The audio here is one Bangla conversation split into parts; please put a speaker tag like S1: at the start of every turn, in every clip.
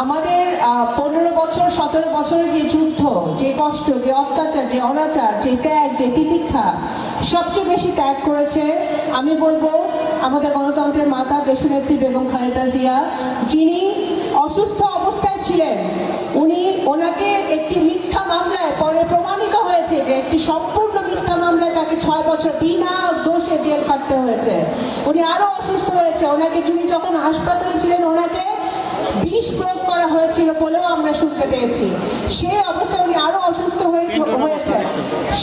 S1: আমাদের 15 বছর 17 বছরের যে যুদ্ধ, যে কষ্ট, যে অত্যাচার, যে অনাচার, যে ত্যাগ, যে তিতিক্ষা, সবচেয়ে বেশি ত্যাগ করেছে আমি বলবো আমাদের গণতন্ত্রের মাতা দেশনেত্রী বেগম খালেদা জিয়া, যিনি অসুস্থ অবস্থায় ছিলেন। ওনাকে একটি মিথ্যা মামলায় পরে প্রমাণিত হয়েছে যে একটি সম্পূর্ণ মিথ্যা মামলায় তাকে 6 বছর বিনা দোষে জেল কাটতে হয়েছে। উনি আরো অসুস্থ হয়েছে। ওনাকে যিনি যখন হাসপাতালে ছিলেন ওনাকে বিষ প্রয়োগ করা হয়েছিল বলেও আমরা শুনতে পেয়েছি। সেই অবস্থায় উনি আরো অসুস্থ হয়েছে।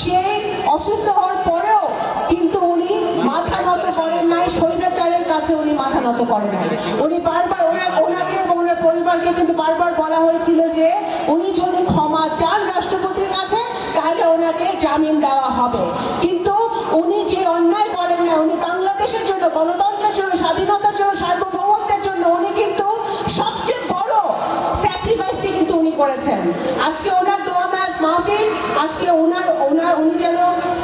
S1: সেই অসুস্থ হওয়ার পরেও কিন্তু উনি মাথা নত করেন নাই, স্বৈরাচারের কাছে উনি মাথা নত করেন নাই। উনি বারবার ওনাকে এবং ওনার পরিবারকে কিন্তু বারবার বলা হয়েছিল যে উনি যদি ক্ষমা চান রাষ্ট্রপতির কাছে তাহলে ওনাকে জামিন দেওয়া হবে, কিন্তু উনি যে অন্যায় করেন না, উনি বাংলাদেশের জন্য, গণতন্ত্রের জন্য, স্বাধীনতার জন্য, সার্বভৌমত্বের জন্য উনি কিন্তু সবচেয়ে বড় স্যাক্রিফাইসটি কিন্তু উনি করেছেন। আজকে ওনার দোয়া মাহফিল, আজকে উনি যেন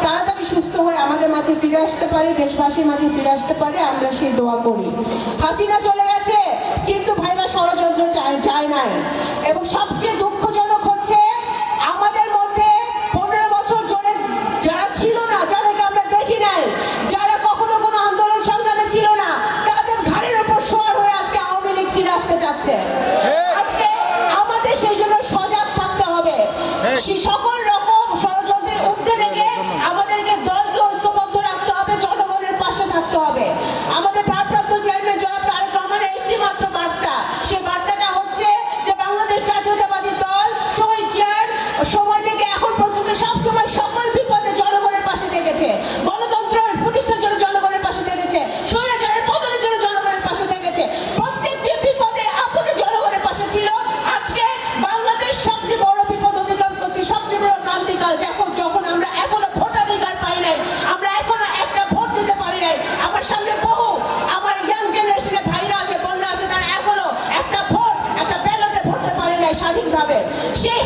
S1: তাড়াতাড়ি সুস্থ হয়ে আমাদের মাঝে ফিরে আসতে পারে, দেশবাসীর মাঝে ফিরে আসতে পারে, আমরা সেই দোয়া করি। হাসিনা চলে গেছে কিন্তু ভাইরা ষড়যন্ত্র চায় নাই। এবং সবচেয়ে দুঃখজনক হচ্ছে আমাদের মধ্যে 15 বছর ধরে যারা ছিল না, যাদেরকে আমরা দেখি নাই, যারা কখনো কোনো আন্দোলন সংগ্রামে ছিল না, তাদের ঘাড়ের উপর সওয়ার হয়ে আজকে আওয়ামী লীগ ফিরে আসতে চাচ্ছে। আজকে আমাদের সেই জন্য সজাগ থাকতে হবে। সকল রকম ষড়যন্ত্রের ঊর্ধ্বে রেখে আমাদেরকে দলকে ঐক্যবদ্ধ রাখতে হবে, জনগণের পাশে থাকতে হবে। আমাদের ভারপ্রাপ্ত চেয়ারম্যান জনাব তারেক রহমানের একটি মাত্র বার্তা, সেই বার্তাটা হচ্ছে যে বাংলাদেশ জাতীয়তাবাদী দল শহীদ জিয়ার সময় থেকে এখন পর্যন্ত সবসময় সকল বিপদে জনগণের পাশে থেকেছে, গণতন্ত্র প্রতিষ্ঠার জন্য জনগণের পাশে থেকেছে, স্বৈরাচারের পতনের জন্য জনগণের পাশে থেকেছে, প্রত্যেকটি বিপদে আপদে জনগণের পাশে ছিল। আজকে বাংলাদেশ সবচেয়ে বড় বিপদ অতিক্রম করছে, সবচেয়ে বড় ক্রান্তিকাল, যখন আমরা এখনো ভোটাধিকার পাই নাই, আমরা এখনো একটা ভোট দিতে পারি নাই। আমার সামনে বহু আমার ইয়াং জেনারেশনের ভাইরা আছে, বোনরা আছে, তারা এখনো একটা ভোট, একটা ব্যালটে ভরতে পারে নাই স্বাধীনভাবে। শেখ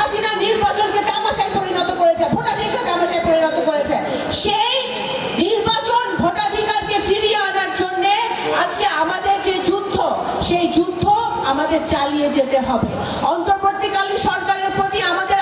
S1: হাসিনা নির্বাচনকে তামাশায় পরিণত করেছে, ভোটাধিকার তামাশায় পরিণত করেছে। সেই নির্বাচন ভোটাধিকারকে ফিরিয়ে আনার জন্য আজকে আমাদের যে যুদ্ধ, সেই যুদ্ধ আমাদের চালিয়ে যেতে হবে। অন্তর্বর্তীকালীন সরকারের প্রতি আমাদের